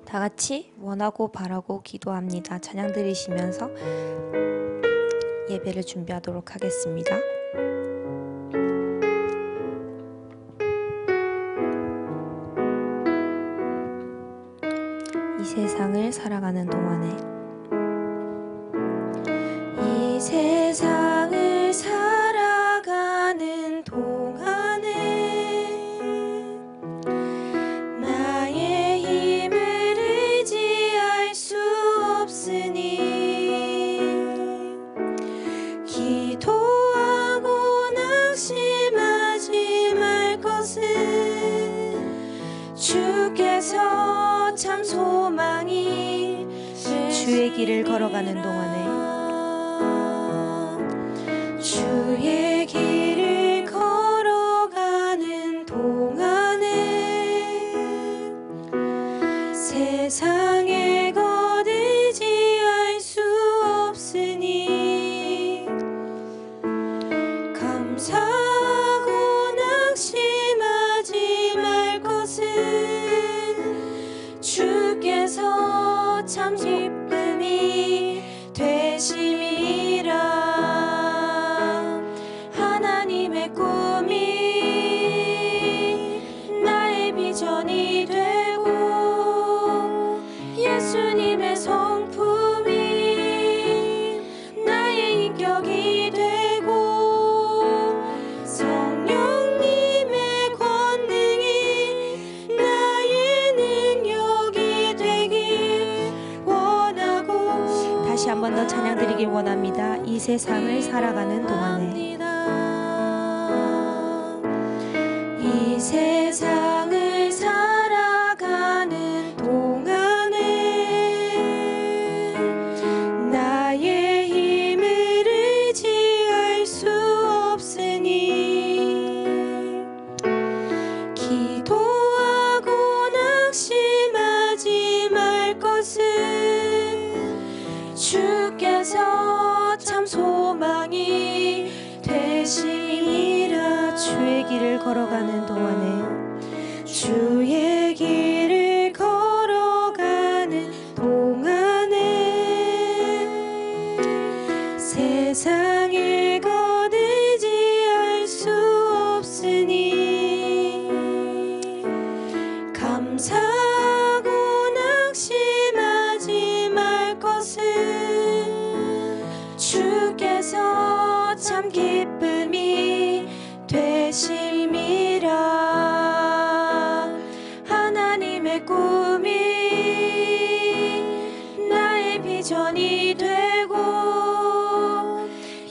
다 같이 원하고 바라고 기도합니다. 찬양 드리시면서 예배를 준비하도록 하겠습니다. 이 세상을 살아가는 동안에 이 세상을 살아가는 동안에 나의 힘을 의지할 수 없으니 기도하고 낙심하지 말 것은 주께서 참 소망이 주의 길을 걸어가는 동안에 주의 길을 걸어가는 동안에 세상의 것 의지할 수 없으니 감사하고 낙심하지 말 것은 주께서 참 기쁨이 되심이라. 하나님의 꿈이 나의 비전이 되고 예수님의 성품이 나의 인격이 되고 성령님의 권능이 나의 능력이 되길 원하고. 다시 한 번 더 찬양 드리길 원합니다. 이 세상을 살아가는 동안에 이 세상을 살아가는 동안에 나의 힘을 의지할 수 없으니 기도하고 낙심하지 말 것은 주께서 참 소망이 되심이라. 주의 길을 걸어가는 동안에 주의 길을 걸어가는 동안에 세상의 것 의지할 수 없으니 감사하고 낙심하지 말 것은 주께서 참 기쁨이 되심이라. 하나님의 꿈이 나의 비전이 되고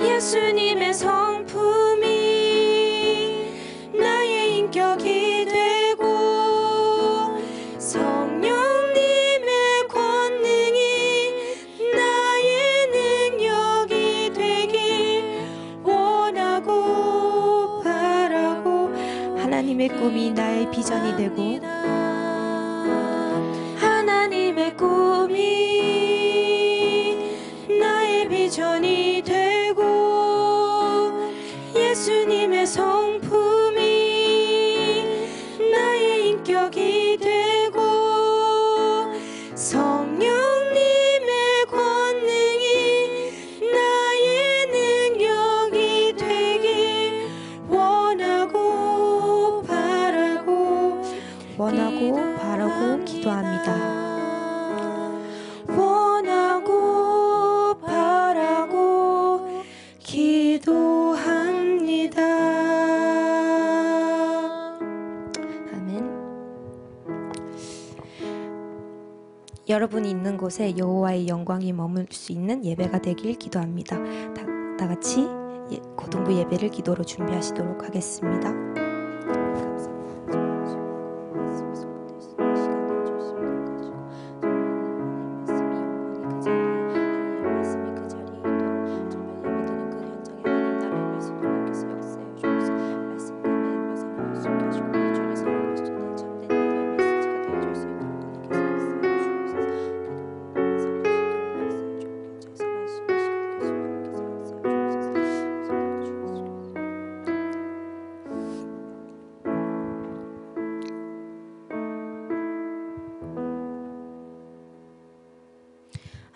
예수님의 성품이 나의 인격이 되고 성령님의 권능이 나의 능력이 되길 원하고 바라고. 하나님의 꿈이 나의 비전이 되고 하나님의 꿈이 나의 비전이 되고 예수님의 성품이 나의 인격이 되고 성령님의 권능이 나의 능력이 되길 원하고 바라고 기도합니다. 원하고 바라고 기도합니다. 아멘. 여러분이 있는 곳에 여호와의 영광이 머물 수 있는 예배가 되길 기도합니다. 다 같이 고등부 예배를 기도로 준비하시도록 하겠습니다.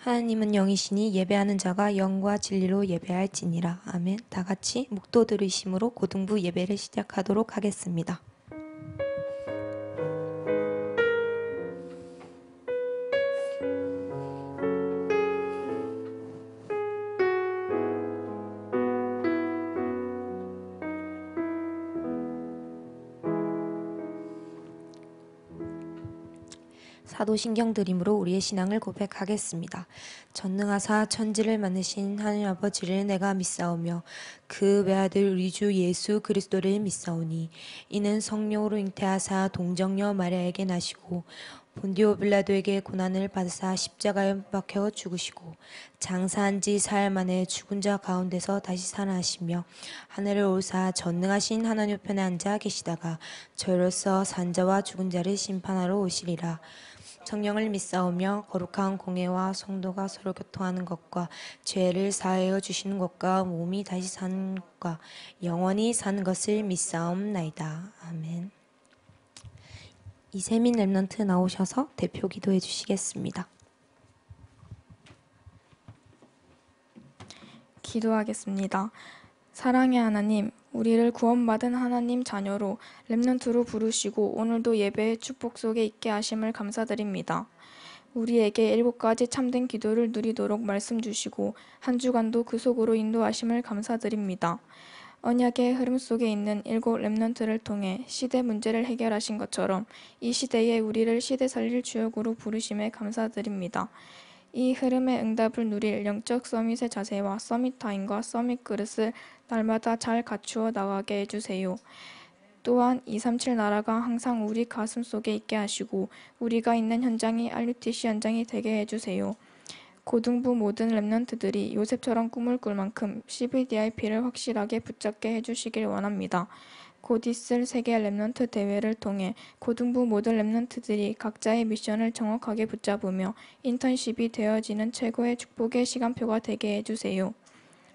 하나님은 영이시니 예배하는 자가 영과 진리로 예배할지니라. 아멘. 다 같이 묵도 들으심으로 고등부 예배를 시작하도록 하겠습니다. 사도신경 드림으로 우리의 신앙을 고백하겠습니다. 전능하사 천지를 만드신 하나님 아버지를 내가 믿사오며 그 외아들 우리 주 예수 그리스도를 믿사오니 이는 성령으로 잉태하사 동정녀 마리아에게 나시고 본디오 빌라도에게 고난을 받으사 십자가에 박혀 죽으시고 장사한 지 사흘 만에 죽은 자 가운데서 다시 살아나시며 하늘을 오르사 전능하신 하나님 편에 앉아 계시다가 저로서 산자와 죽은 자를 심판하러 오시리라. 성령을 믿사오며 거룩한 공예와 성도가 서로 교통하는 것과 죄를 사하여 주시는 것과 몸이 다시 사는 것과 영원히 사는 것을 믿사옵나이다. 아멘. 이세민 랩런트 나오셔서 대표 기도해 주시겠습니다. 기도하겠습니다. 사랑의 하나님, 우리를 구원받은 하나님 자녀로 렘넌트로 부르시고 오늘도 예배의 축복 속에 있게 하심을 감사드립니다. 우리에게 7가지 참된 기도를 누리도록 말씀 주시고 한 주간도 그 속으로 인도하심을 감사드립니다. 언약의 흐름 속에 있는 7 렘넌트를 통해 시대 문제를 해결하신 것처럼 이 시대에 우리를 시대 살릴 주역으로 부르심에 감사드립니다. 이 흐름의 응답을 누릴 영적 서밋의 자세와 서밋 타임과 서밋 그릇을 날마다 잘 갖추어 나가게 해주세요. 또한 237 나라가 항상 우리 가슴 속에 있게 하시고 우리가 있는 현장이 RUTC 현장이 되게 해주세요. 고등부 모든 랩런트들이 요셉처럼 꿈을 꿀 만큼 CVDIP를 확실하게 붙잡게 해주시길 원합니다. 곧 있을 세계 랩런트 대회를 통해 고등부 모든 랩런트들이 각자의 미션을 정확하게 붙잡으며 인턴십이 되어지는 최고의 축복의 시간표가 되게 해주세요.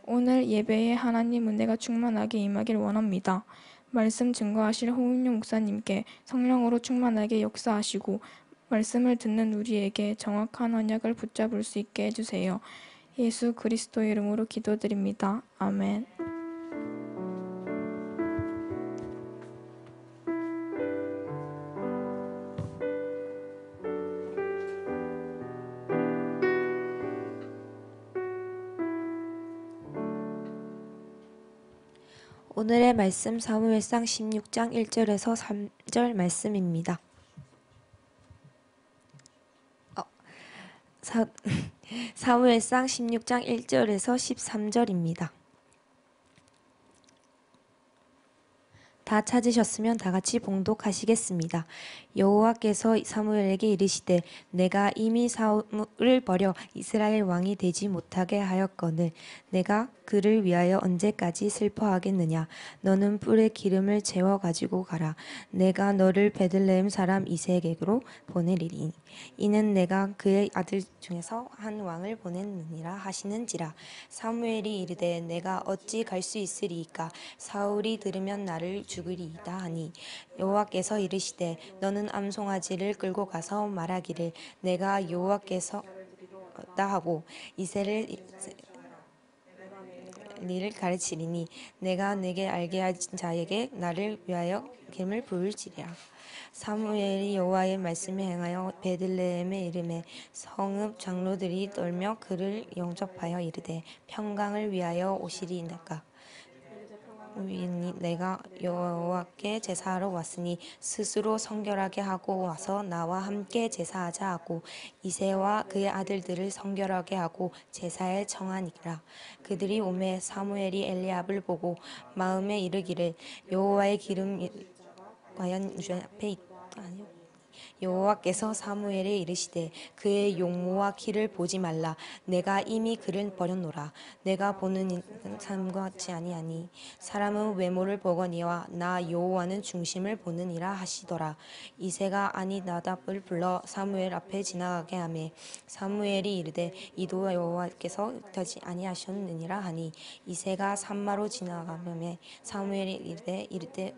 오늘 예배에 하나님 은혜가 충만하게 임하길 원합니다. 말씀 증거하실 홍윤용 목사님께 성령으로 충만하게 역사하시고 말씀을 듣는 우리에게 정확한 언약을 붙잡을 수 있게 해주세요. 예수 그리스도의 이름으로 기도드립니다. 아멘. 오늘의 말씀 사무엘상 16장 1절에서 3절 말씀입니다. 사무엘상 16장 1절에서 13절입니다. 다 찾으셨으면 다 같이 봉독하시겠습니다. 여호와께서 사무엘에게 이르시되 내가 이미 사울을 버려 이스라엘 왕이 되지 못하게 하였거늘 내가 그를 위하여 언제까지 슬퍼하겠느냐. 너는 뿔에 기름을 채워 가지고 가라. 내가 너를 베들레헴 사람 이새에게로 보내리니 이는 내가 그의 아들 중에서 한 왕을 보냈느니라 하시는지라. 사무엘이 이르되 내가 어찌 갈 수 있으리이까. 사울이 들으면 나를 죽으리이다 하니 여호와께서 이르시되 너는 암송아지를 끌고 가서 말하기를 내가 여호와께서 다 하고 이새를 니를 가르치리니 내가 내게 알게 하신 자에게 나를 위하여 기름을 부을지리라. 사무엘이 여호와의 말씀에 행하여 베들레헴에 이르매 성읍 장로들이 떨며 그를 영접하여 이르되 평강을 위하여 오시리이까. 내가 여호와께 제사하러 왔으니 스스로 성결하게 하고 와서 나와 함께 제사하자 하고 이새와 그의 아들들을 성결하게 하고 제사에 청하니라. 그들이 오매 사무엘이 엘리압을 보고 마음에 이르기를 여호와의 기름 과연 주 앞에 있다니요. 여호와께서 사무엘에 이르시되 그의 용모와 키를 보지 말라. 내가 이미 그를 버렸노라. 내가 보는 이는 사람과 같이 아니하니 사람은 외모를 보거니와 나 여호와는 중심을 보느니라 하시더라. 이새가 아히나답을 불러 사무엘 앞에 지나가게 하매 사무엘이 이르되 이도 여호와께서 하지 아니하셨느니라 하니 이새가 산마로 지나가매 사무엘이 이르되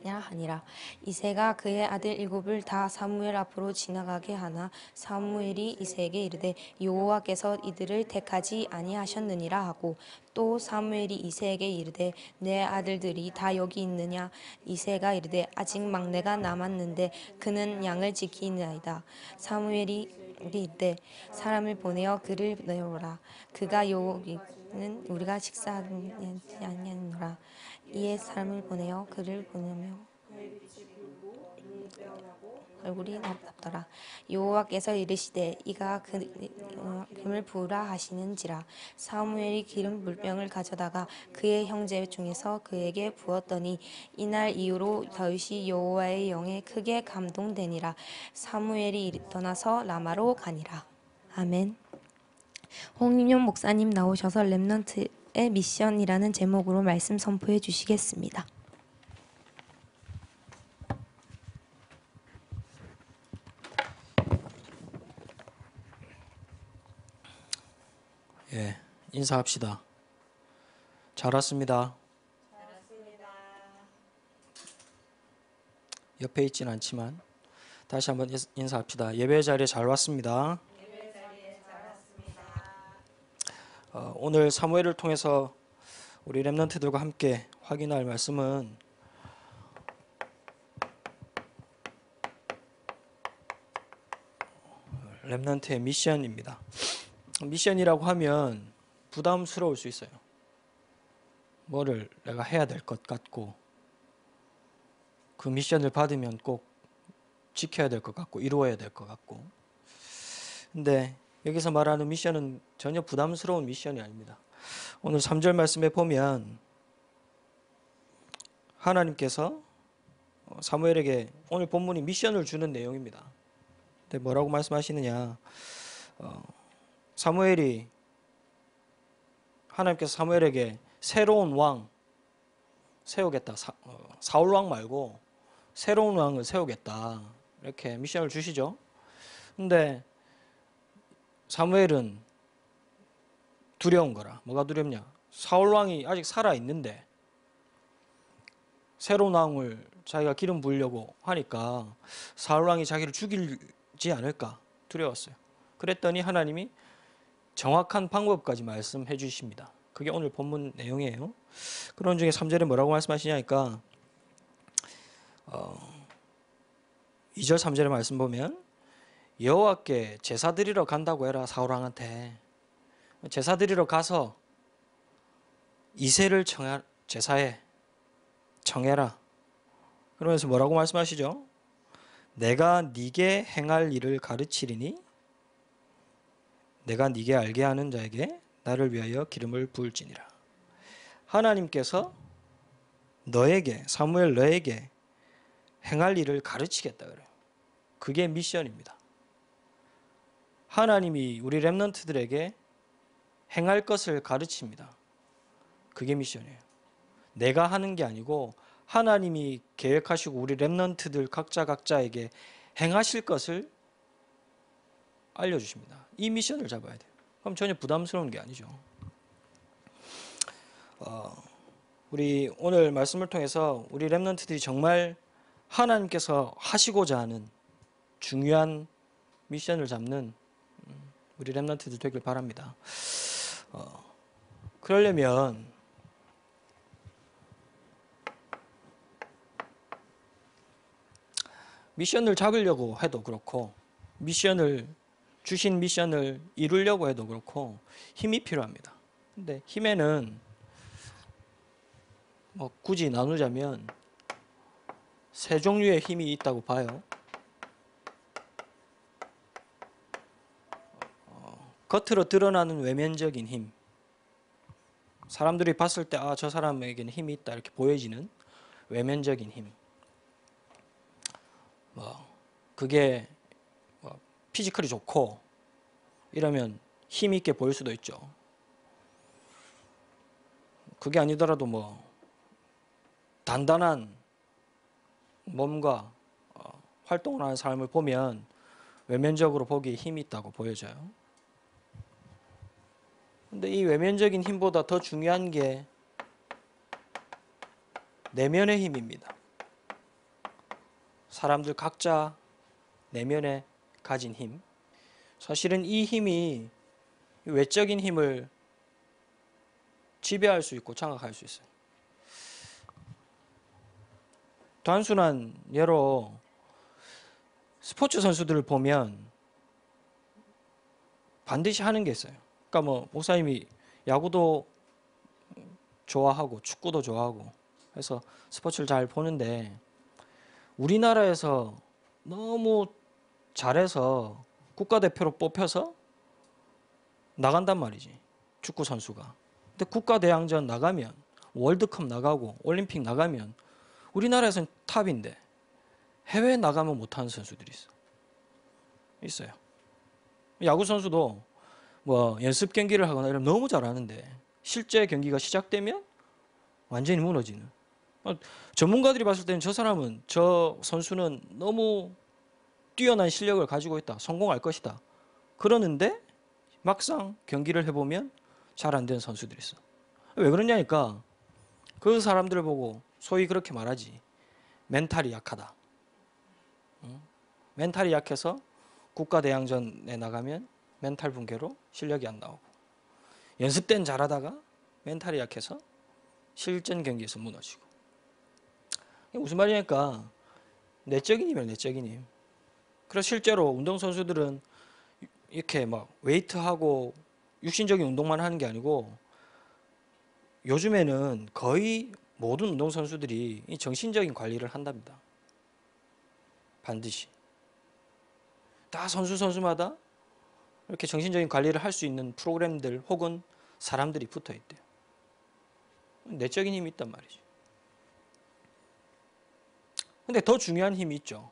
하니라. 이새가 그의 아들 일곱을 다 사무엘 앞으로 지나가게 하나 사무엘이 이새에게 이르되 여호와께서 이들을 택하지 아니하셨느니라 하고 또 사무엘이 이새에게 이르되 내 아들들이 다 여기 있느냐. 이새가 이르되 아직 막내가 남았는데 그는 양을 지키나이다. 사무엘이 이르되 사람을 보내어 그를 내오라. 그가 여기는 우리가 식사하지 아니하노라. 이에 사람을 보내어 그를 보내며 얼굴이 답더라. 여호와께서 이르시되 이가 기름을 부으라 하시는지라. 사무엘이 기름 물병을 가져다가 그의 형제 중에서 그에게 부었더니 이날 이후로 다윗이 여호와의 영에 크게 감동되니라. 사무엘이 떠나서 라마로 가니라. 아멘. 홍인용 목사님 나오셔서 렘넌트의 미션이라는 제목으로 말씀 선포해 주시겠습니다. 예, 인사합시다. 잘 왔습니다. 옆에 있진 않지만 다시 한번 인사합시다. 예배 자리에 잘 왔습니다. 오늘 사무엘을 통해서 우리 렘넌트들과 함께 확인할 말씀은 렘넌트의 미션입니다. 미션이라고 하면 부담스러울 수 있어요. 뭐를 내가 해야 될 것 같고 그 미션을 받으면 꼭 지켜야 될 것 같고 이루어야 될 것 같고, 근데 여기서 말하는 미션은 전혀 부담스러운 미션이 아닙니다. 오늘 3절 말씀에 보면 하나님께서 사무엘에게 오늘 본문이 미션을 주는 내용입니다. 근데 뭐라고 말씀하시느냐, 하나님께서 사무엘에게 새로운 왕 세우겠다. 사울 왕 말고 새로운 왕을 세우겠다. 이렇게 미션을 주시죠. 근데 사무엘은 두려운 거라. 뭐가 두렵냐? 사울 왕이 아직 살아 있는데 새로운 왕을 자기가 기름 부으려고 하니까 사울 왕이 자기를 죽이지 않을까 두려웠어요. 그랬더니 하나님이 정확한 방법까지 말씀해 주십니다. 그게 오늘 본문 내용이에요. 그런 중에 3절에 뭐라고 말씀하시냐니까 2절 3절의 말씀 보면 여호와께 제사 드리러 간다고 해라. 사울 왕한테 제사 드리러 가서 이새를 제사에 청해라. 그러면서 뭐라고 말씀하시죠? 내가 네게 행할 일을 가르치리니 내가 네게 알게 하는 자에게 나를 위하여 기름을 부을지니라. 하나님께서 사무엘 너에게 행할 일을 가르치겠다 그래요. 그게 미션입니다. 하나님이 우리 렘넌트들에게 행할 것을 가르칩니다. 그게 미션이에요. 내가 하는 게 아니고 하나님이 계획하시고 우리 렘넌트들 각자에게 행하실 것을 알려주십니다. 이 미션을 잡아야 돼요. 그럼 전혀 부담스러운 게 아니죠. 우리 오늘 말씀을 통해서 우리 렘넌트들이 정말 하나님께서 하시고자 하는 중요한 미션을 잡는 우리 렘넌트들 되길 바랍니다. 그러려면 미션을 잡으려고 해도 그렇고 주신 미션을 이루려고 해도 그렇고 힘이 필요합니다. 근데 힘에는 굳이 나누자면 세 종류의 힘이 있다고 봐요. 겉으로 드러나는 외면적인 힘, 사람들이 봤을 때 저 사람에게는 힘이 있다 이렇게 보여지는 외면적인 힘, 그게 피지컬이 좋고 이러면 힘 있게 보일 수도 있죠. 그게 아니더라도 단단한 몸과 활동을 하는 사람을 보면 외면적으로 보기에 힘이 있다고 보여져요. 근데 이 외면적인 힘보다 더 중요한 게 내면의 힘입니다. 사람들 각자 내면에 가진 힘, 사실은 이 힘이 외적인 힘을 지배할 수 있고 장악할 수 있어요. 단순한 예로 스포츠 선수들을 보면 반드시 하는 게 있어요. 그러니까 뭐 목사님이 야구도 좋아하고 축구도 좋아하고 해서 스포츠를 잘 보는데, 우리나라에서 너무 잘해서 국가대표로 뽑혀서 나간단 말이지, 축구 선수가. 근데 국가대항전 나가면, 월드컵 나가고 올림픽 나가면 우리나라에서는 탑인데 해외에 나가면 못하는 선수들이 있어요. 야구 선수도 뭐 연습 경기를 하거나 이러면 너무 잘하는데 실제 경기가 시작되면 완전히 무너지는. 전문가들이 봤을 때는 저 선수는 너무 뛰어난 실력을 가지고 있다, 성공할 것이다 그러는데 막상 경기를 해보면 잘 안 되는 선수들이 있어. 왜 그러냐니까 그 사람들을 보고 소위 그렇게 말하지, 멘탈이 약하다. 멘탈이 약해서 국가대항전에 나가면 멘탈 붕괴로 실력이 안 나오고, 연습 때는 잘하다가 멘탈이 약해서 실전 경기에서 무너지고. 이게 무슨 말이냐니까 내적인 힘이에요, 내적인 힘. 그래서 실제로 운동선수들은 이렇게 막 웨이트하고 육신적인 운동만 하는 게 아니고 요즘에는 거의 모든 운동선수들이 이 정신적인 관리를 한답니다. 반드시. 다 선수마다 이렇게 정신적인 관리를 할 수 있는 프로그램들 혹은 사람들이 붙어 있대요. 내적인 힘이 있단 말이죠. 근데 더 중요한 힘이 있죠.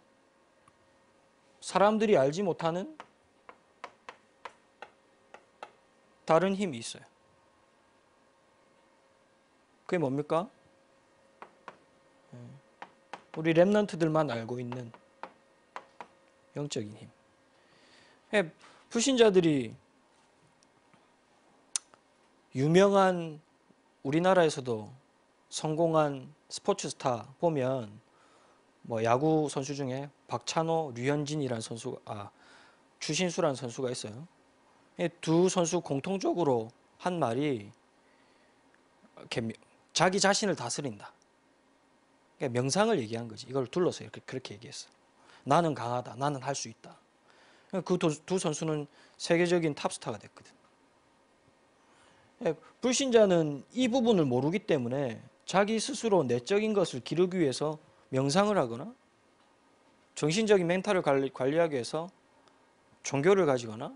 사람들이 알지 못하는 다른 힘이 있어요. 그게 뭡니까? 우리 렘넌트들만 알고 있는 영적인 힘. 불신자들이 유명한, 우리나라에서도 성공한 스포츠 스타 보면 뭐 야구 선수 중에 박찬호, 류현진이라는 추신수라는 선수가 있어요. 이 두 선수 공통적으로 한 말이 자기 자신을 다스린다. 그러니까 명상을 얘기한 거지. 이걸 둘러서 그렇게 얘기했어. 나는 강하다. 나는 할 수 있다. 그 두 선수는 세계적인 탑스타가 됐거든. 불신자는 이 부분을 모르기 때문에 자기 스스로 내적인 것을 기르기 위해서 명상을 하거나 정신적인 멘탈을 관리하기 위해서 종교를 가지거나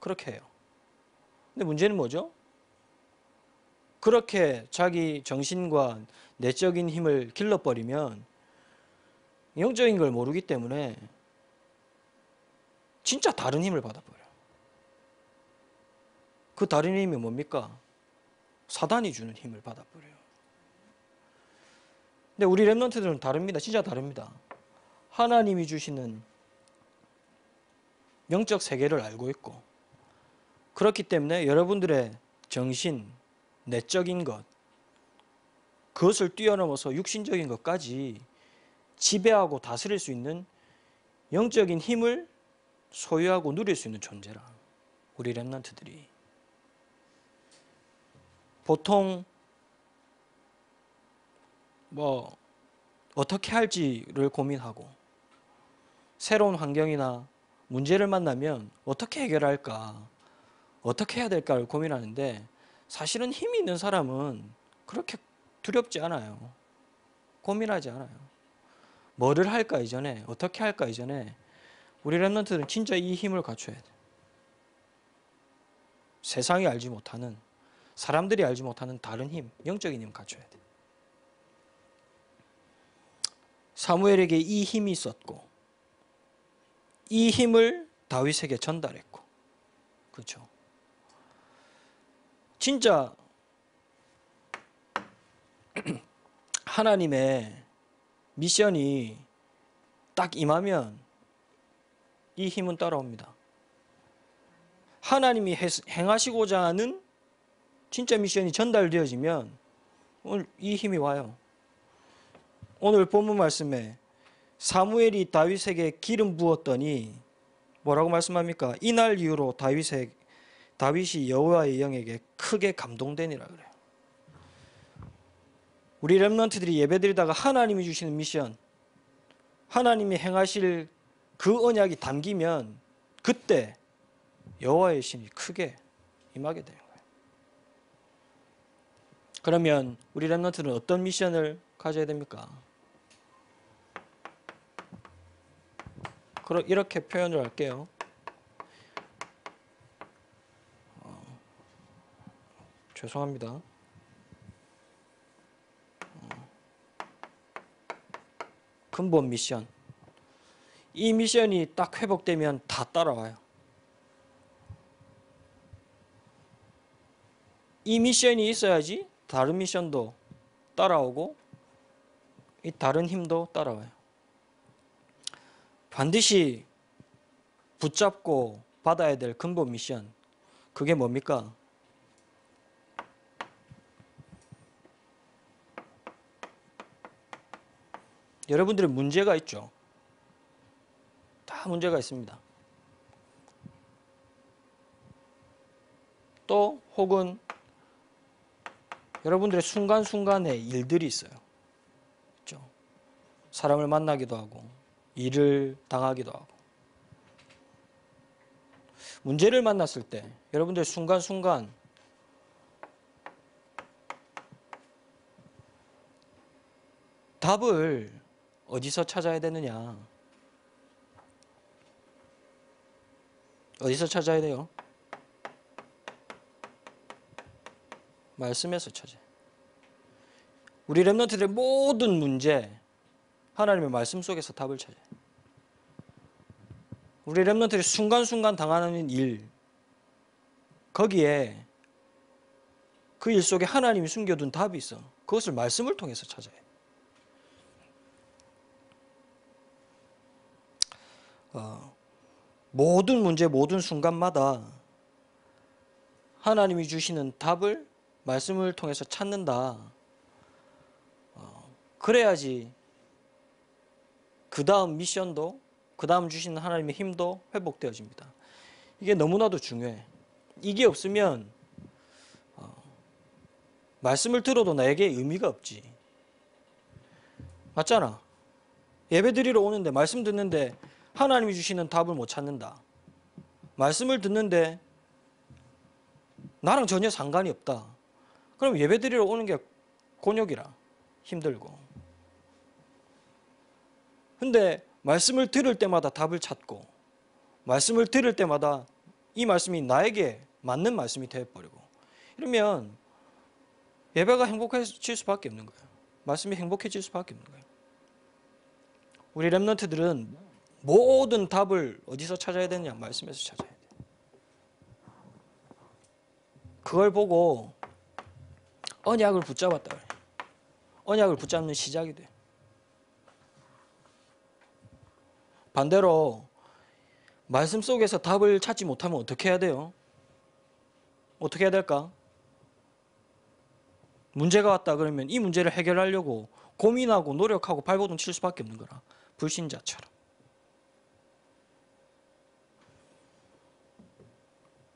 그렇게 해요. 근데 문제는 뭐죠? 그렇게 자기 정신과 내적인 힘을 길러버리면 영적인 걸 모르기 때문에 진짜 다른 힘을 받아버려요. 그 다른 힘이 뭡니까? 사단이 주는 힘을 받아버려요. 근데 우리 렘넌트들은 다릅니다. 진짜 다릅니다. 하나님이 주시는 영적 세계를 알고 있고, 그렇기 때문에 여러분들의 정신, 내적인 것, 그것을 뛰어넘어서 육신적인 것까지 지배하고 다스릴 수 있는 영적인 힘을 소유하고 누릴 수 있는 존재라, 우리 렘넌트들이. 보통 뭐 어떻게 할지를 고민하고 새로운 환경이나 문제를 만나면 어떻게 해결할까, 어떻게 해야 될까를 고민하는데, 사실은 힘이 있는 사람은 그렇게 두렵지 않아요. 고민하지 않아요. 뭐를 할까 이전에, 어떻게 할까 이전에 우리 렘넌트들은 진짜 이 힘을 갖춰야 돼. 세상이 알지 못하는, 사람들이 알지 못하는 다른 힘, 영적인 힘을 갖춰야 돼. 사무엘에게 이 힘이 있었고 이 힘을 다윗에게 전달했고, 그렇죠? 진짜 하나님의 미션이 딱 임하면 이 힘은 따라옵니다. 하나님이 행하시고자 하는 진짜 미션이 전달되어지면 오늘 이 힘이 와요. 오늘 본문 말씀에 사무엘이 다윗에게 기름 부었더니 뭐라고 말씀합니까? 이날 이후로 다윗이 여호와의 영에게 크게 감동되니라 그래요. 우리 렘넌트들이 예배드리다가 하나님이 주시는 미션, 하나님이 행하실 그 언약이 담기면 그때 여호와의 신이 크게 임하게 되는 거예요. 그러면 우리 렘넌트는 어떤 미션을 가져야 됩니까? 이렇게 표현을 할게요. 죄송합니다. 근본 미션. 이 미션이 딱 회복되면 다 따라와요. 이 미션이 있어야지 다른 미션도 따라오고 이 다른 힘도 따라와요. 반드시 붙잡고 받아야 될 근본 미션. 그게 뭡니까? 여러분들의 문제가 있죠. 다 문제가 있습니다. 또 혹은 여러분들의 순간순간에 일들이 있어요. 그렇죠? 사람을 만나기도 하고 일을 당하기도 하고 문제를 만났을 때 여러분들 순간순간 답을 어디서 찾아야 되느냐? 어디서 찾아야 돼요? 말씀에서 찾아요. 우리 렘넌트들의 모든 문제 하나님의 말씀 속에서 답을 찾아요. 우리 렘넌트들이 순간순간 당하는 일 거기에 그 일 속에 하나님이 숨겨둔 답이 있어. 그것을 말씀을 통해서 찾아야 돼. 모든 문제, 모든 순간마다 하나님이 주시는 답을 말씀을 통해서 찾는다. 그래야지 그 다음 미션도, 그 다음 주시는 하나님의 힘도 회복되어집니다. 이게 너무나도 중요해. 이게 없으면 말씀을 들어도 나에게 의미가 없지. 맞잖아. 예배 드리러 오는데 말씀 듣는데 하나님이 주시는 답을 못 찾는다. 말씀을 듣는데 나랑 전혀 상관이 없다. 그럼 예배 드리러 오는 게 곤욕이라. 힘들고. 근데 말씀을 들을 때마다 답을 찾고 말씀을 들을 때마다 이 말씀이 나에게 맞는 말씀이 되어버리고 이러면 예배가 행복해질 수밖에 없는 거예요. 말씀이 행복해질 수밖에 없는 거예요. 우리 렘넌트들은 모든 답을 어디서 찾아야 되느냐? 말씀에서 찾아야 돼요. 그걸 보고 언약을 붙잡았다 그래요. 언약을 붙잡는 시작이 돼요. 반대로 말씀 속에서 답을 찾지 못하면 어떻게 해야 돼요? 어떻게 해야 될까? 문제가 왔다 그러면 이 문제를 해결하려고 고민하고 노력하고 발버둥 칠 수밖에 없는 거라. 불신자처럼.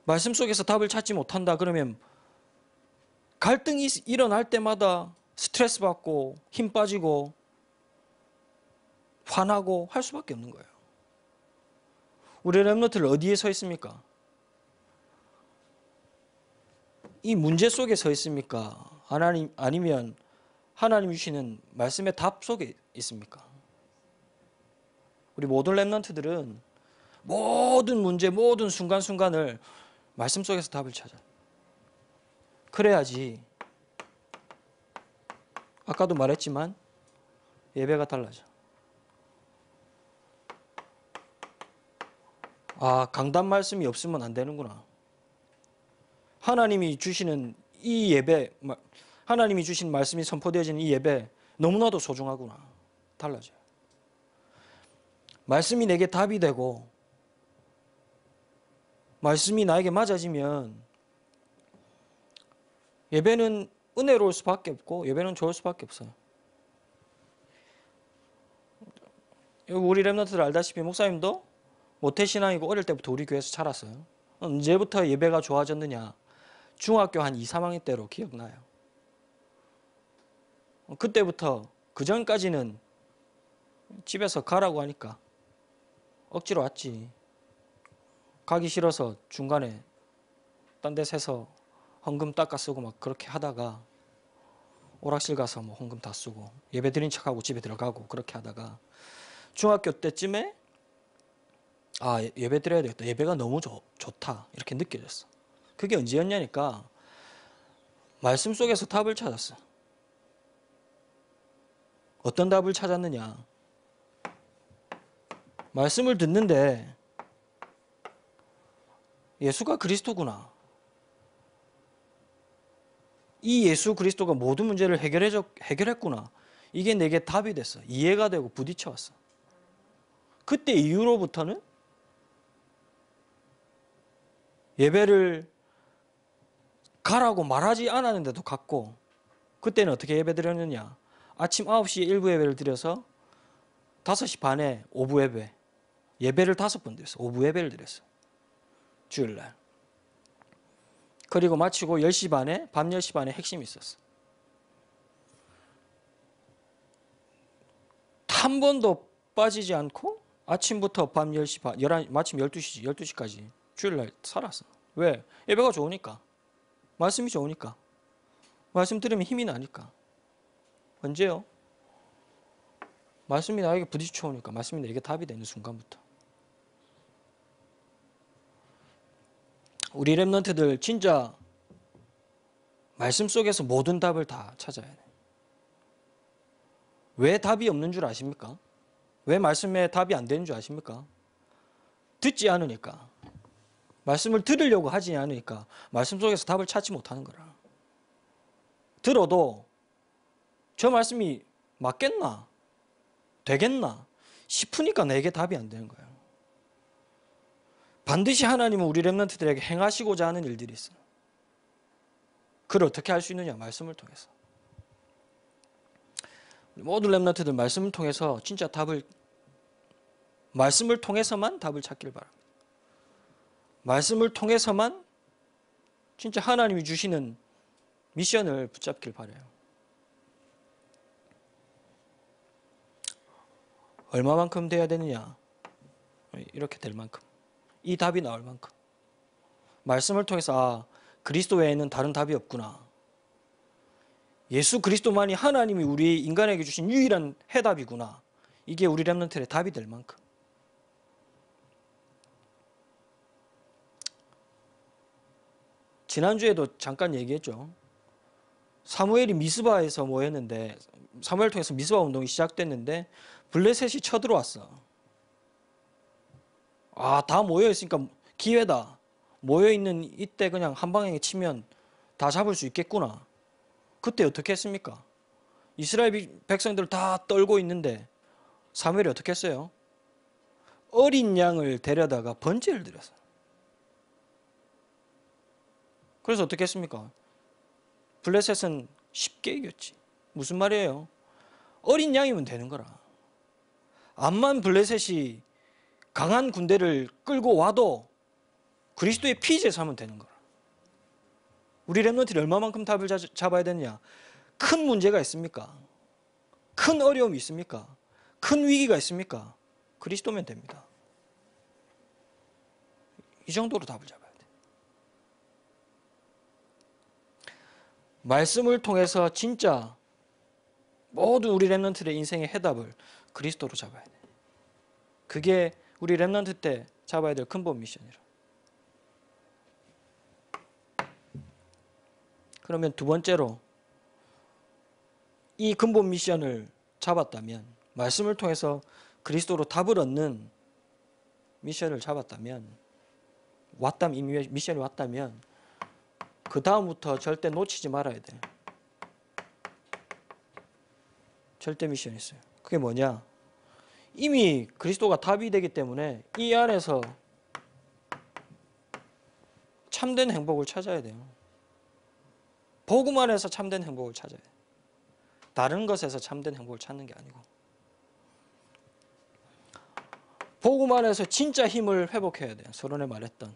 말씀 속에서 답을 찾지 못한다 그러면 갈등이 일어날 때마다 스트레스 받고 힘 빠지고 화나고 할 수밖에 없는 거예요. 우리 렘넌트를 어디에 서 있습니까? 이 문제 속에 서 있습니까? 아니면 하나님 주시는 말씀의 답 속에 있습니까? 우리 모든 렘넌트들은 모든 문제, 모든 순간순간을 말씀 속에서 답을 찾아요. 그래야지 아까도 말했지만 예배가 달라져. 아, 강단 말씀이 없으면 안 되는구나. 하나님이 주시는 이 예배, 하나님이 주신 말씀이 선포되어지는 이 예배 너무나도 소중하구나. 달라져요. 말씀이 내게 답이 되고 말씀이 나에게 맞아지면 예배는 은혜로울 수밖에 없고 예배는 좋을 수밖에 없어요. 우리 랩런트들 알다시피 목사님도 모태신앙이고 어릴 때부터 우리 교회에서 자랐어요. 언제부터 예배가 좋아졌느냐? 중학교 한 2, 3학년 때로 기억나요. 그때부터 그 전까지는 집에서 가라고 하니까 억지로 왔지. 가기 싫어서 중간에 딴 데 세서 헌금 닦아 쓰고 막 그렇게 하다가 오락실 가서 뭐 헌금 다 쓰고 예배 드린 척하고 집에 들어가고 그렇게 하다가 중학교 때쯤에 예배 드려야 되겠다. 예배가 너무 좋다. 이렇게 느껴졌어. 그게 언제였냐니까 말씀 속에서 답을 찾았어. 어떤 답을 찾았느냐? 말씀을 듣는데 예수가 그리스도구나. 이 예수 그리스도가 모든 문제를 해결했구나. 이게 내게 답이 됐어. 이해가 되고 부딪혀왔어. 그때 이후로부터는 예배를 가라고 말하지 않았는데도 갔고, 그때는 어떻게 예배 드렸느냐? 아침 9시에 1부 예배를 드려서 5시 반에 5부 예배, 예배를 5번 드렸어. 5부 예배를 드렸어. 주일날. 그리고 마치고 10시 반에, 밤 10시 반에 핵심이 있었어. 한 번도 빠지지 않고 아침부터 밤 10시 반, 11, 마침 12시까지 주일날 살았어. 왜? 예배가 좋으니까. 말씀이 좋으니까. 말씀 들으면 힘이 나니까. 언제요? 말씀이 나에게 부딪혀 오니까. 말씀이 내게 답이 되는 순간부터. 우리 랩런트들 진짜 말씀 속에서 모든 답을 다 찾아야 돼. 왜 답이 없는 줄 아십니까? 왜 말씀에 답이 안 되는 줄 아십니까? 듣지 않으니까. 말씀을 들으려고 하지 않으니까 말씀 속에서 답을 찾지 못하는 거라. 들어도 저 말씀이 맞겠나? 되겠나? 싶으니까 내게 답이 안 되는 거예요. 반드시 하나님은 우리 랩런트들에게 행하시고자 하는 일들이 있어요. 그걸 어떻게 할 수 있느냐? 말씀을 통해서. 모든 랩런트들 말씀을 통해서 진짜 말씀을 통해서만 답을 찾길 바랍니다. 말씀을 통해서만 진짜 하나님이 주시는 미션을 붙잡길 바라요. 얼마만큼 돼야 되느냐? 이렇게 될 만큼. 이 답이 나올 만큼. 말씀을 통해서 그리스도 외에는 다른 답이 없구나. 예수 그리스도만이 하나님이 우리 인간에게 주신 유일한 해답이구나. 이게 우리 랩런트의 답이 될 만큼. 지난주에도 잠깐 얘기했죠. 사무엘이 미스바에서 모였는데, 사무엘 통해서 미스바 운동이 시작됐는데 블레셋이 쳐들어왔어. 다 모여있으니까 기회다. 모여있는 이때 그냥 한 방에 치면 다 잡을 수 있겠구나. 그때 어떻게 했습니까? 이스라엘 백성들 다 떨고 있는데 사무엘이 어떻게 했어요? 어린 양을 데려다가 번제를 드렸어요. 그래서 어떻게 했습니까? 블레셋은 쉽게 이겼지. 무슨 말이에요? 어린 양이면 되는 거라. 암만 블레셋이 강한 군대를 끌고 와도 그리스도의 피제에서 하면 되는 거라. 우리 랩런트들이 얼마만큼 답을 잡아야 되느냐? 큰 문제가 있습니까? 큰 어려움이 있습니까? 큰 위기가 있습니까? 그리스도면 됩니다. 이 정도로 답을 잡아야 돼. 말씀을 통해서 진짜 모든 우리 랩런트들의 인생의 해답을 그리스도로 잡아야 돼. 그게 우리 랩런트 때 잡아야 될 근본 미션이라. 그러면 두 번째로 이 근본 미션을 잡았다면, 말씀을 통해서 그리스도로 답을 얻는 미션을 잡았다면, 이미 미션이 왔다면 그 다음부터 절대 놓치지 말아야 돼. 절대 미션이 있어요. 그게 뭐냐? 이미 그리스도가 답이 되기 때문에 이 안에서 참된 행복을 찾아야 돼요. 복음 안에서 참된 행복을 찾아야 돼요. 다른 것에서 참된 행복을 찾는 게 아니고. 복음 안에서 진짜 힘을 회복해야 돼요. 서론에 말했던.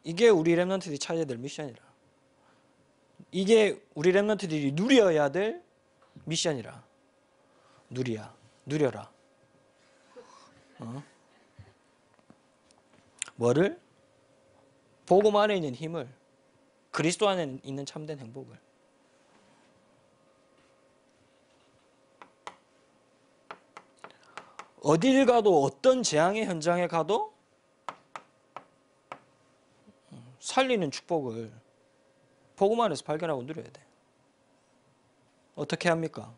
이게 우리 렘넌트들이 찾아야 될 미션이라. 이게 우리 렘넌트들이 누려야 될 미션이라. 누려라. 뭐를? 복음 안에 있는 힘을, 그리스도 안에 있는 참된 행복을. 어딜 가도 어떤 재앙의 현장에 가도 살리는 축복을 복음 안에서 발견하고 누려야 돼. 어떻게 합니까?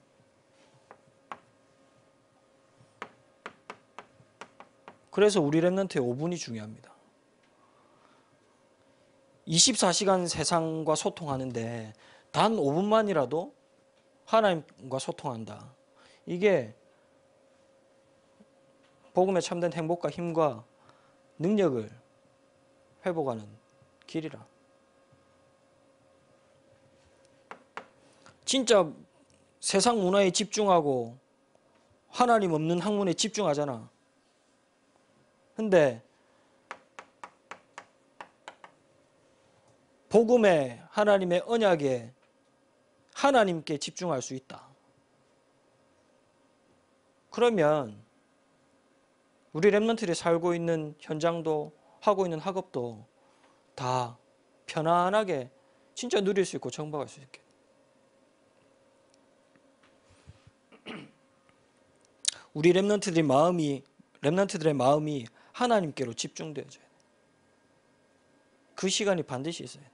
그래서 우리 렘넌트의 5분이 중요합니다. 24시간 세상과 소통하는데 단 5분만이라도 하나님과 소통한다. 이게 복음의 참된 행복과 힘과 능력을 회복하는 길이라. 진짜 세상 문화에 집중하고 하나님 없는 학문에 집중하잖아. 근데 복음의 하나님의 언약에 하나님께 집중할 수 있다. 그러면 우리 렘넌트들이 살고 있는 현장도 하고 있는 학업도 다 편안하게 진짜 누릴 수 있고 정박할 수 있게. 우리 렘넌트들의 마음이 하나님께로 집중되어져야 돼. 그 시간이 반드시 있어야 돼.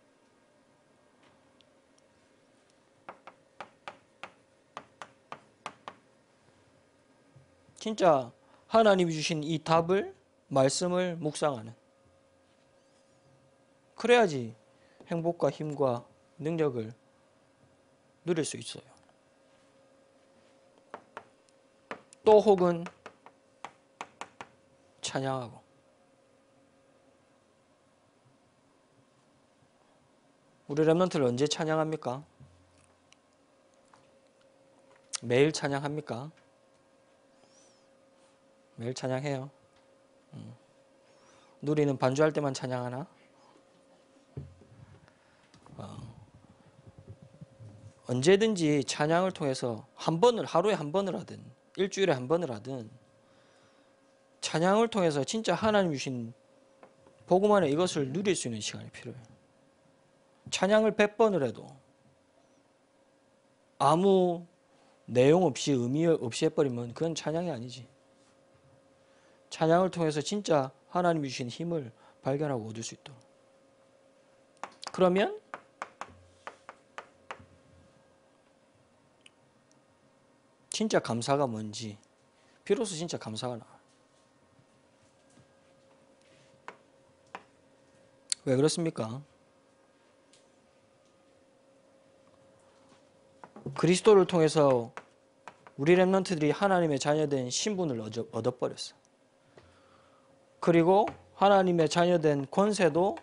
진짜 하나님이 주신 이 답을, 말씀을 묵상하는. 그래야지 행복과 힘과 능력을 누릴 수 있어요. 또 혹은 찬양하고. 우리 렘넌트를 언제 찬양합니까? 매일 찬양합니까? 매일 찬양해요. 누리는 반주할 때만 찬양하나? 언제든지 찬양을 통해서 하루에 한 번을 하든 일주일에 한 번을 하든 찬양을 통해서 진짜 하나님 주신 복음 안에 이것을 누릴 수 있는 시간이 필요해요. 찬양을 100번을 해도 아무 내용 없이 의미 없이 해버리면 그건 찬양이 아니지. 찬양을 통해서 진짜 하나님이 주신 힘을 발견하고 얻을 수 있도록. 그러면 진짜 감사가 뭔지 비로소 진짜 감사가 나와요. 왜 그렇습니까? 그리스도를 통해서 우리 렘넌트들이 하나님의 자녀된 신분을 얻어버렸어. 그리고 하나님의 자녀된 권세도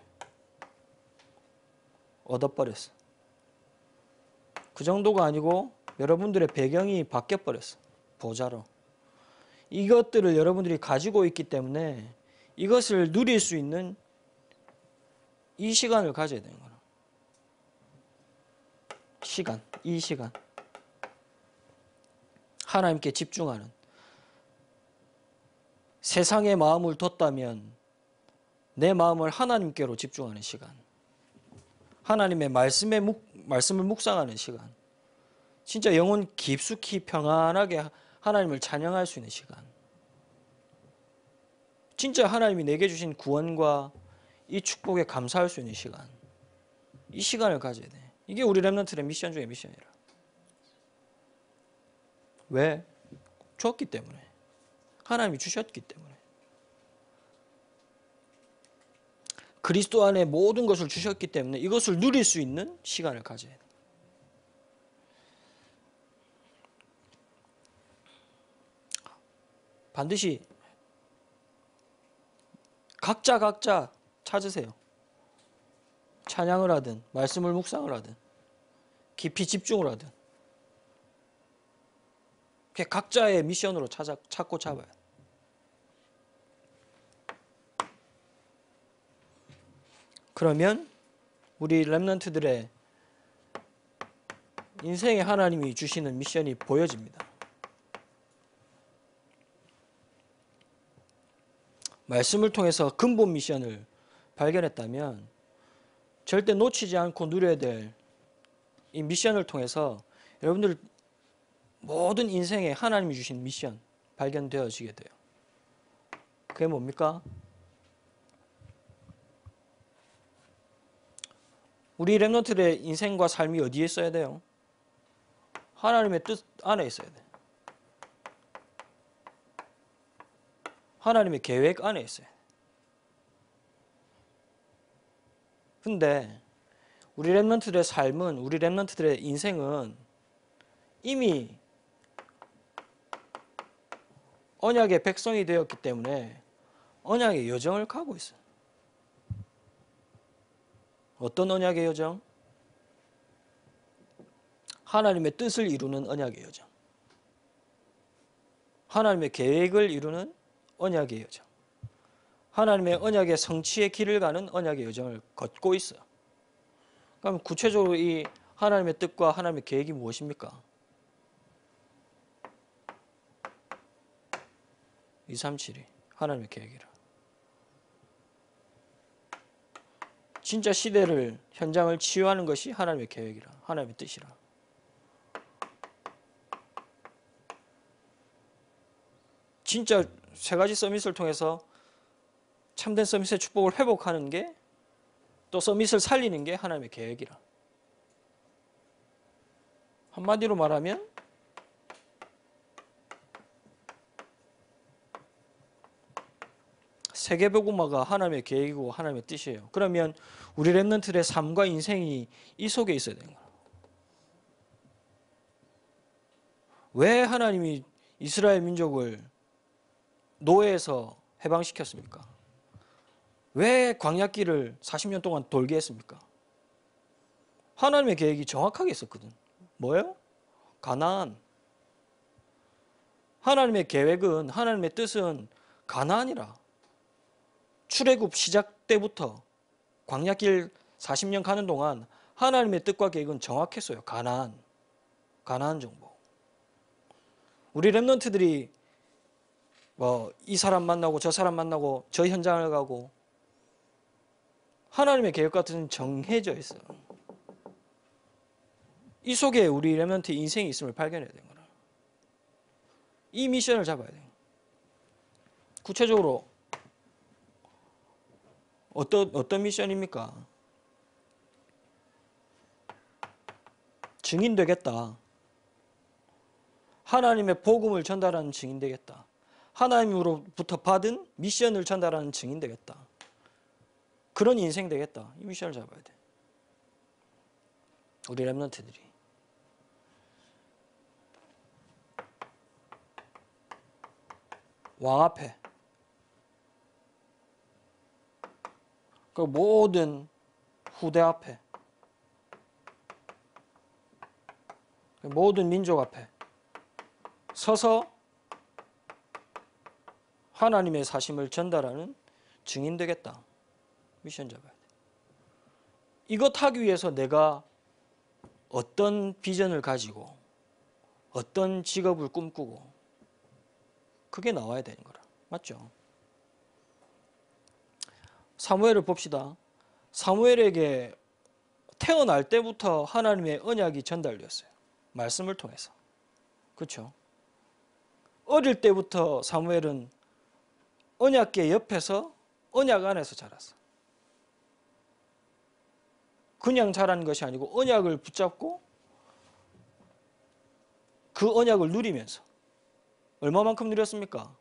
얻어버렸어. 그 정도가 아니고 여러분들의 배경이 바뀌어버렸어. 보좌로. 이것들을 여러분들이 가지고 있기 때문에 이것을 누릴 수 있는 이 시간을 가져야 되는 거야. 이 시간. 하나님께 집중하는. 세상에 마음을 뒀다면 내 마음을 하나님께로 집중하는 시간. 하나님의 말씀을 묵상하는 시간. 진짜 영혼 깊숙이 평안하게 하나님을 찬양할 수 있는 시간. 진짜 하나님이 내게 주신 구원과 이 축복에 감사할 수 있는 시간. 이 시간을 가져야 돼. 이게 우리 렘넌트의 미션 중에 미션이라. 왜? 줬기 때문에. 하나님이 주셨기 때문에. 그리스도 안에 모든 것을 주셨기 때문에 이것을 누릴 수 있는 시간을 가져야 돼. 반드시 각자 찾으세요. 찬양을 하든 말씀을 묵상을 하든 깊이 집중을 하든 그게 각자의 미션으로 찾고 잡아야 돼. 그러면 우리 렘넌트들의 인생에 하나님이 주시는 미션이 보여집니다. 말씀을 통해서 근본 미션을 발견했다면 절대 놓치지 않고 누려야 될 이 미션을 통해서 여러분들 모든 인생에 하나님이 주신 미션 발견되어지게 돼요. 그게 뭡니까? 우리 렘넌트들의 인생과 삶이 어디에 있어야 돼요? 하나님의 뜻 안에 있어야 돼. 하나님의 계획 안에 있어요. 근데 우리 렘넌트들의 삶은, 우리 렘넌트들의 인생은 이미 언약의 백성이 되었기 때문에 언약의 여정을 가고 있어요. 어떤 언약의 여정? 하나님의 뜻을 이루는 언약의 여정. 하나님의 계획을 이루는 언약의 여정. 하나님의 언약의 성취의 길을 가는 언약의 여정을 걷고 있어요. 그럼 구체적으로 이 하나님의 뜻과 하나님의 계획이 무엇입니까? 237이 하나님의 계획이라. 진짜 시대를, 현장을 치유하는 것이 하나님의 계획이라, 하나님의 뜻이라. 진짜 세 가지 서밋을 통해서 참된 서밋의 축복을 회복하는 게, 또 서밋을 살리는 게 하나님의 계획이라. 한마디로 말하면 세계복음화가 하나님의 계획이고 하나님의 뜻이에요. 그러면 우리 렘넌트들의 삶과 인생이 이 속에 있어야 되는 거예요. 왜 하나님이 이스라엘 민족을 노예에서 해방시켰습니까? 왜 광야길을 40년 동안 돌게 했습니까? 하나님의 계획이 정확하게 있었거든. 뭐예요? 가나안. 하나님의 계획은, 하나님의 뜻은 가나안이라. 출애굽 시작 때부터 광야길 40년 가는 동안 하나님의 뜻과 계획은 정확했어요. 가나안 정보. 우리 렘넌트들이 이 사람 만나고 저 사람 만나고 저 현장을 가고 하나님의 계획 같은 정해져 있어요. 이 속에 우리 렘넌트 인생이 있음을 발견해야 되는 거라. 이 미션을 잡아야 돼요. 구체적으로 어떤 미션입니까? 증인 되겠다. 하나님의 복음을 전달하는 증인 되겠다. 하나님으로부터 받은 미션을 전달하는 증인 되겠다. 그런 인생 되겠다. 이 미션을 잡아야 돼. 우리 렘넌트들이. 왕 앞에 그 모든 후대 앞에, 모든 민족 앞에 서서 하나님의 사심을 전달하는 증인 되겠다. 미션 잡아야 돼. 이것 하기 위해서 내가 어떤 비전을 가지고 어떤 직업을 꿈꾸고 그게 나와야 되는 거라. 맞죠? 사무엘을 봅시다. 사무엘에게 태어날 때부터 하나님의 언약이 전달되었어요. 말씀을 통해서. 그렇죠? 어릴 때부터 사무엘은 언약궤 옆에서 언약 안에서 자랐어. 그냥 자란 것이 아니고 언약을 붙잡고 그 언약을 누리면서. 얼마만큼 누렸습니까?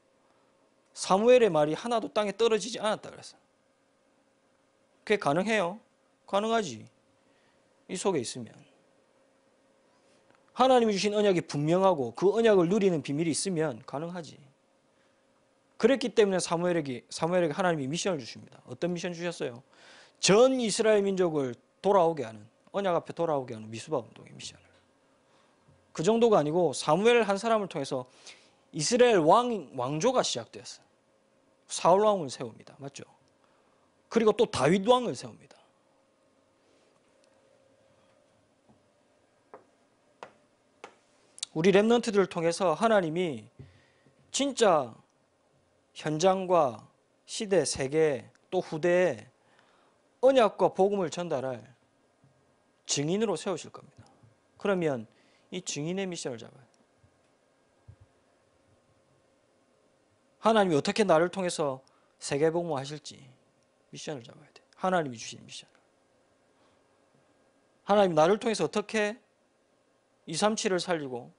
사무엘의 말이 하나도 땅에 떨어지지 않았다 그랬어요. 그게 가능해요? 가능하지. 이 속에 있으면. 하나님이 주신 언약이 분명하고 그 언약을 누리는 비밀이 있으면 가능하지. 그랬기 때문에 사무엘에게 하나님이 미션을 주십니다. 어떤 미션 주셨어요? 전 이스라엘 민족을 돌아오게 하는, 언약 앞에 돌아오게 하는 미스바 운동의 미션을. 그 정도가 아니고 사무엘 한 사람을 통해서 이스라엘 왕조가 시작되었어요. 사울 왕을 세웁니다. 맞죠? 그리고 또 다윗 왕을 세웁니다. 우리 렘넌트들을 통해서 하나님이 진짜 현장과 시대, 세계, 또 후대에 언약과 복음을 전달할 증인으로 세우실 겁니다. 그러면 이 증인의 미션을 잡아야 돼요. 하나님이 어떻게 나를 통해서 세계복음을 하실지 미션을 잡아야 돼요. 하나님이 주신 미션을. 하나님이 나를 통해서 어떻게 237을 살리고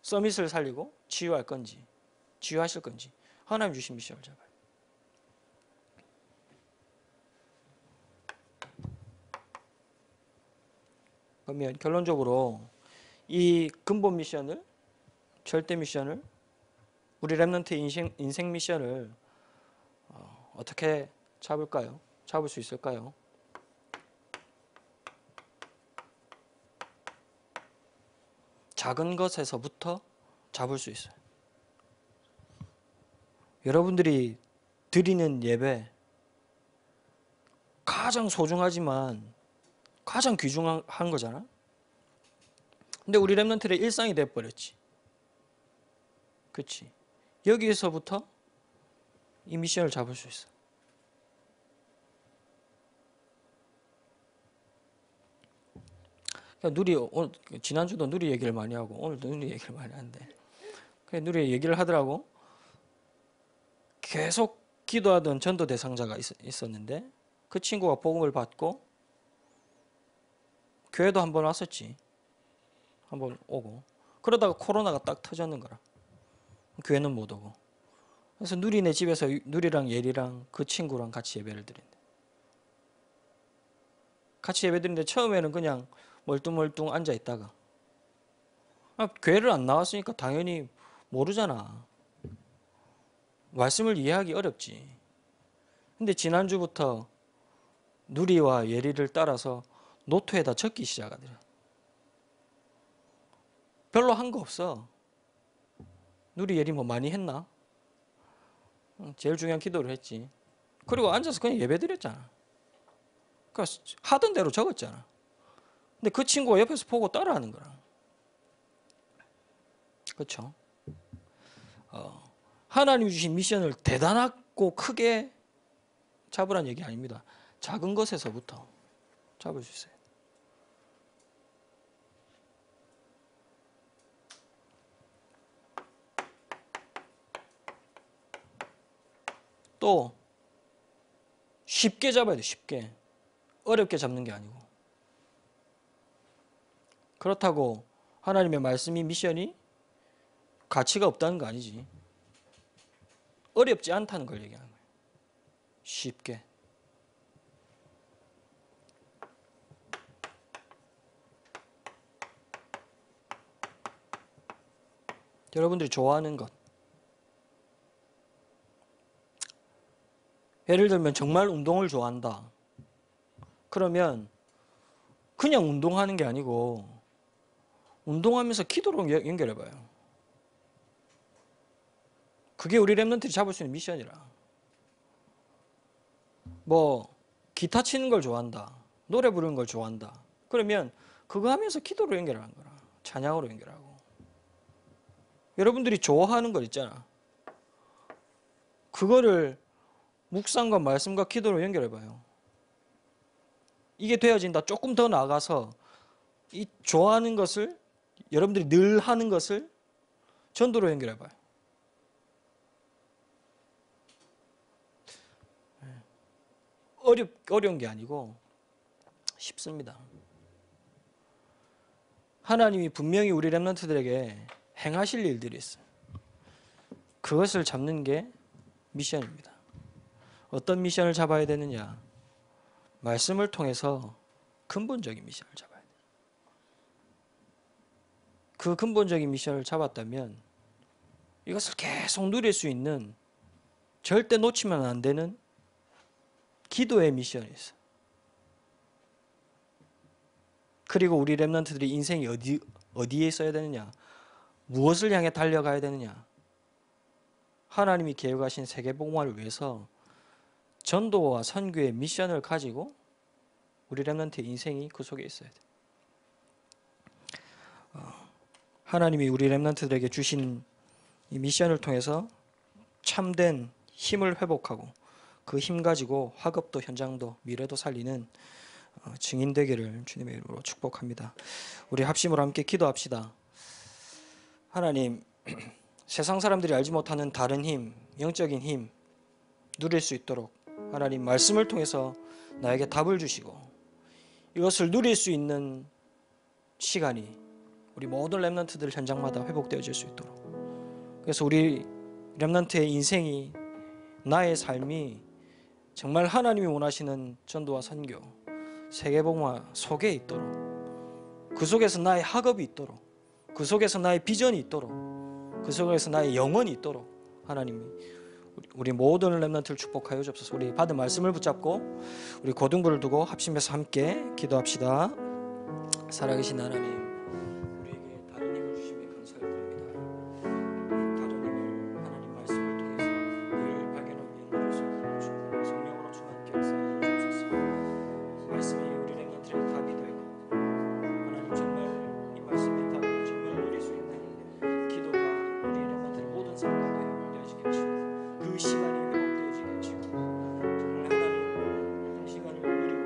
서밋을 살리고 치유할 건지, 치유하실 건지 하나님 주신 미션을 잡아야 돼요. 그러면 결론적으로 이 근본 미션을, 절대 미션을, 우리 렘넌트의 인생 미션을 어떻게 잡을까요? 잡을 수 있을까요? 작은 것에서부터 잡을 수 있어요. 여러분들이 드리는 예배, 가장 소중하지만 가장 귀중한 거잖아. 근데 우리 렘넌트의 일상이 돼버렸지. 그렇지? 여기에서부터 이 미션을 잡을 수 있어. 누리, 오늘 지난주도 누리 얘기를 많이 하고 오늘도 누리 얘기를 많이 하는데 누리 얘기를 하더라고. 계속 기도하던 전도 대상자가 있었는데 그 친구가 복음을 받고 교회도 한번 왔었지. 한번 오고 그러다가 코로나가 딱 터졌는 거라. 교회는 못 오고. 그래서 누리네 집에서 누리랑 예리랑 그 친구랑 같이 예배를 드린대. 같이 예배 드리는데 처음에는 그냥 멀뚱멀뚱 앉아 있다가 교회를 안 나왔으니까 당연히 모르잖아. 말씀을 이해하기 어렵지. 근데 지난주부터 누리와 예리를 따라서 노트에다 적기 시작하더라. 별로 한 거 없어. 누리 예리 뭐 많이 했나? 제일 중요한 기도를 했지. 그리고 앉아서 그냥 예배 드렸잖아. 그러니까 하던 대로 적었잖아. 근데 그 친구가 옆에서 보고 따라하는 거라. 그렇죠? 하나님이 주신 미션을 대단하고 크게 잡으란 얘기 아닙니다. 작은 것에서부터 잡을 수 있어요. 또 쉽게 잡아야 돼. 쉽게. 어렵게 잡는 게 아니고. 그렇다고 하나님의 말씀이 미션이 가치가 없다는 거 아니지. 어렵지 않다는 걸 얘기하는 거예요. 쉽게. 여러분들이 좋아하는 것. 예를 들면 정말 운동을 좋아한다. 그러면 그냥 운동하는 게 아니고 운동하면서 기도로 연결해봐요. 그게 우리 렘넌트들이 잡을 수 있는 미션이라. 뭐 기타 치는 걸 좋아한다. 노래 부르는 걸 좋아한다. 그러면 그거 하면서 기도로 연결하는 거라. 찬양으로 연결하고. 여러분들이 좋아하는 걸 있잖아. 그거를 묵상과 말씀과 기도로 연결해봐요. 이게 되어진다. 조금 더 나아가서 이 좋아하는 것을 여러분들이 늘 하는 것을 전도로 연결해봐요. 어려운 게 아니고 쉽습니다. 하나님이 분명히 우리 렘넌트들에게 행하실 일들이 있어요. 그것을 잡는 게 미션입니다. 어떤 미션을 잡아야 되느냐? 말씀을 통해서 근본적인 미션을 잡아야 돼요. 그 근본적인 미션을 잡았다면 이것을 계속 누릴 수 있는 절대 놓치면 안 되는 기도의 미션이 있어요. 그리고 우리 렘넌트들이 인생이 어디에 있어야 되느냐? 무엇을 향해 달려가야 되느냐? 하나님이 계획하신 세계복음화를 위해서 전도와 선교의 미션을 가지고 우리 렘넌트의 인생이 그 속에 있어야 돼. 하나님이 우리 렘넌트들에게 주신 이 미션을 통해서 참된 힘을 회복하고 그 힘 가지고 학업도 현장도 미래도 살리는 증인 되기를 주님의 이름으로 축복합니다. 우리 합심으로 함께 기도합시다. 하나님, 세상 사람들이 알지 못하는 다른 힘, 영적인 힘 누릴 수 있도록 하나님 말씀을 통해서 나에게 답을 주시고 이것을 누릴 수 있는 시간이 우리 모든 렘넌트들 현장마다 회복되어질 수 있도록, 그래서 우리 렘넌트의 인생이, 나의 삶이 정말 하나님이 원하시는 전도와 선교, 세계복음화 속에 있도록, 그 속에서 나의 학업이 있도록, 그 속에서 나의 비전이 있도록, 그 속에서 나의 영혼이 있도록 하나님이 우리 모든 렘넌트를 축복하여 주옵소서. 우리 받은 말씀을 붙잡고 우리 고등부를 두고 합심해서 함께 기도합시다. 살아계신 하나님, 우리에게 다른 힘을 주심에 감사를 드립니다. 다른 힘을 하나님 말씀을 통해서 늘 발견하며 누릴 수 있도록 주님 성령으로 충만케 하여 주옵소서. 말씀이 우리 렘넌트의 답이 되고 하나님 정말 이 말씀의 답을 정말 누릴 수 있는 기도가 우리 렘넌트의 모든 삶 가운데 회복되어지게 하시고 그 시간이 회복되어지게 하시고 정말 하나님 그 시간을 누리고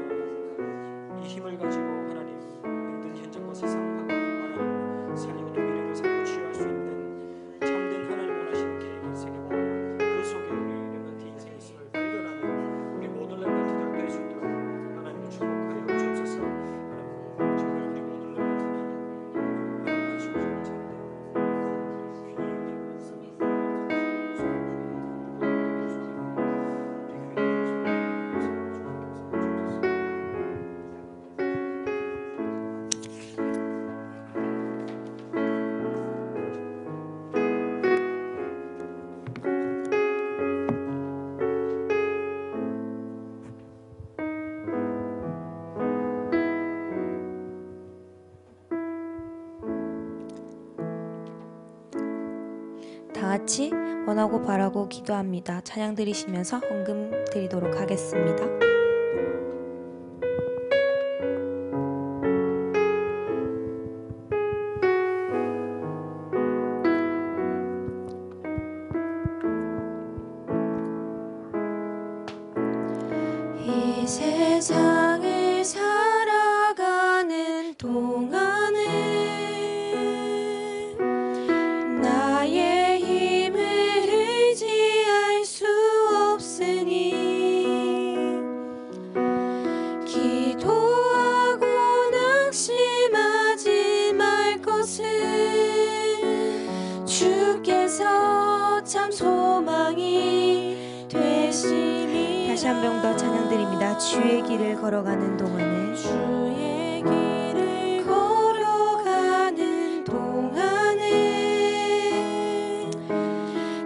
이 힘을 가지고 하나님 힘든 현장과 세상하고 하나님 살리고 또 미래를 살고 치유할 수 있는 참된 하나님 원하시는 계획인 세계복음, 그 속에 우리 렘넌트 인생이 있음을 발견하는 우리 모든 렘넌트들 될 수 있도록 하나님을 축복하여 주옵소서. 하나님 정말 우리 모든 렘넌트들이 하나님 하시고 정말 참된 귀히 여기는 다 같이 원하고 바라고 기도합니다. 찬양 드리시면서 헌금 드리도록 하겠습니다. 이 세상을 살아가는 동안에 나의 힘을 의지할 수 없으니 기도하고 낙심하지 말 것을 주께서 참 소망이 되시니. 다시 한 번 더 찬양드립니다. 주의 길을 걸어가는 동안에 주의 길을 걸어가는 동안에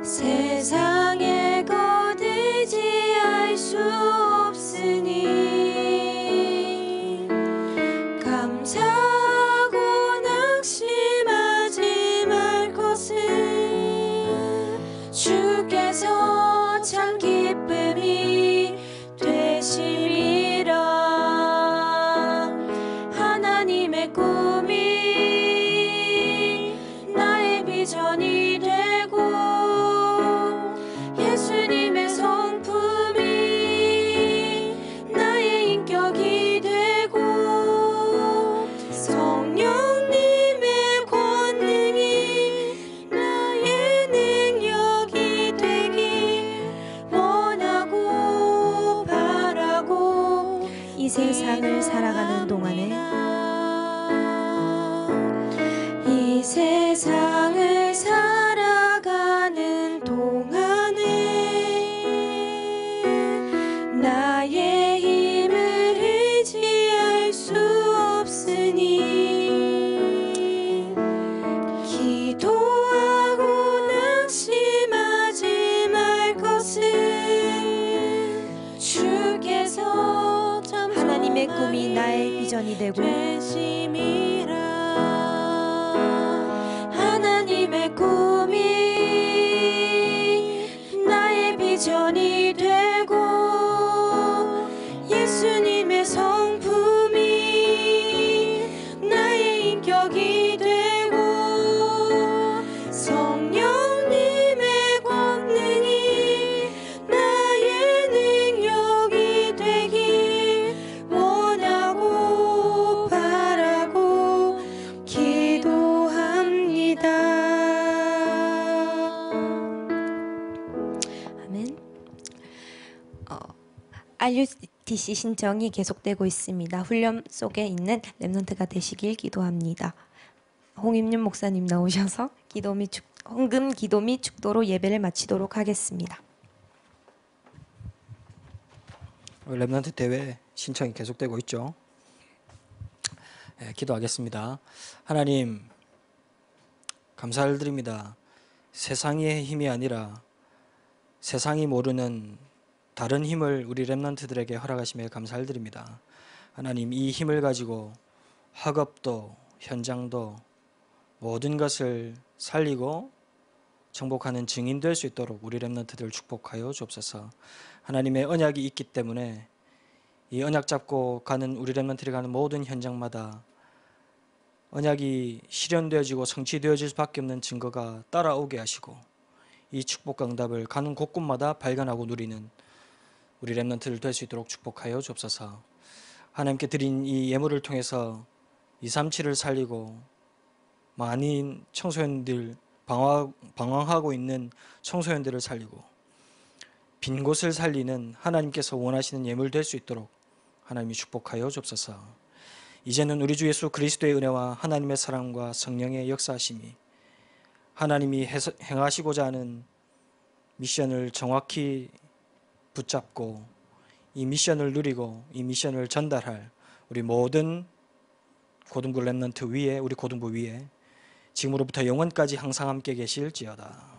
세상의 것 의지할 수 없으니 감사하고 낙심하지 말 것을 주께서 참 기쁨이 되심이라. 하나님의 꿈이 나의 비전이 되고 예수님의 성품이 나의 인격이 되고 성령님의 권능이 나의 능력이 되길 원하고 바라고 이 세상을 살아가는 동안에 이 세상을 살아가는 동안에 나의 힘을 의지할 수 없으니 기도하고 낙심하지 말 것을 주께서 참 하나님의 꿈이 나의 비전이 되고 아멘. RUTC 신청이 계속되고 있습니다. 훈련 속에 있는 렘넌트가 되시길 기도합니다. 홍임윤 목사님 나오셔서 헌금 기도 및 축도로 예배를 마치도록 하겠습니다. 렘넌트 대회 신청이 계속되고 있죠. 기도하겠습니다. 하나님, 감사를 드립니다. 세상의 힘이 아니라 세상이 모르는 다른 힘을 우리 렘넌트들에게 허락하심에 감사를 드립니다. 하나님, 이 힘을 가지고 학업도 현장도 모든 것을 살리고 정복하는 증인 될 수 있도록 우리 렘넌트들을 축복하여 주옵소서. 하나님의 언약이 있기 때문에 이 언약 잡고 가는 우리 렘넌트들이 가는 모든 현장마다 언약이 실현되어지고 성취되어질 수밖에 없는 증거가 따라오게 하시고 이 축복과 응답을 가는 곳곳마다 발견하고 누리는 우리 렘넌트들 될 수 있도록 축복하여 주옵소서. 하나님께 드린 이 예물을 통해서 237을 살리고 많은 청소년들 방황하고 있는 청소년들을 살리고 빈 곳을 살리는 하나님께서 원하시는 예물 될 수 있도록 하나님이 축복하여 주옵소서. 이제는 우리 주 예수 그리스도의 은혜와 하나님의 사랑과 성령의 역사하심이 하나님이 행하시고자 하는 미션을 정확히 붙잡고 이 미션을 누리고 이 미션을 전달할 우리 모든 고등부 렘넌트 위에 우리 고등부 위에 지금으로부터 영원까지 항상 함께 계실지어다.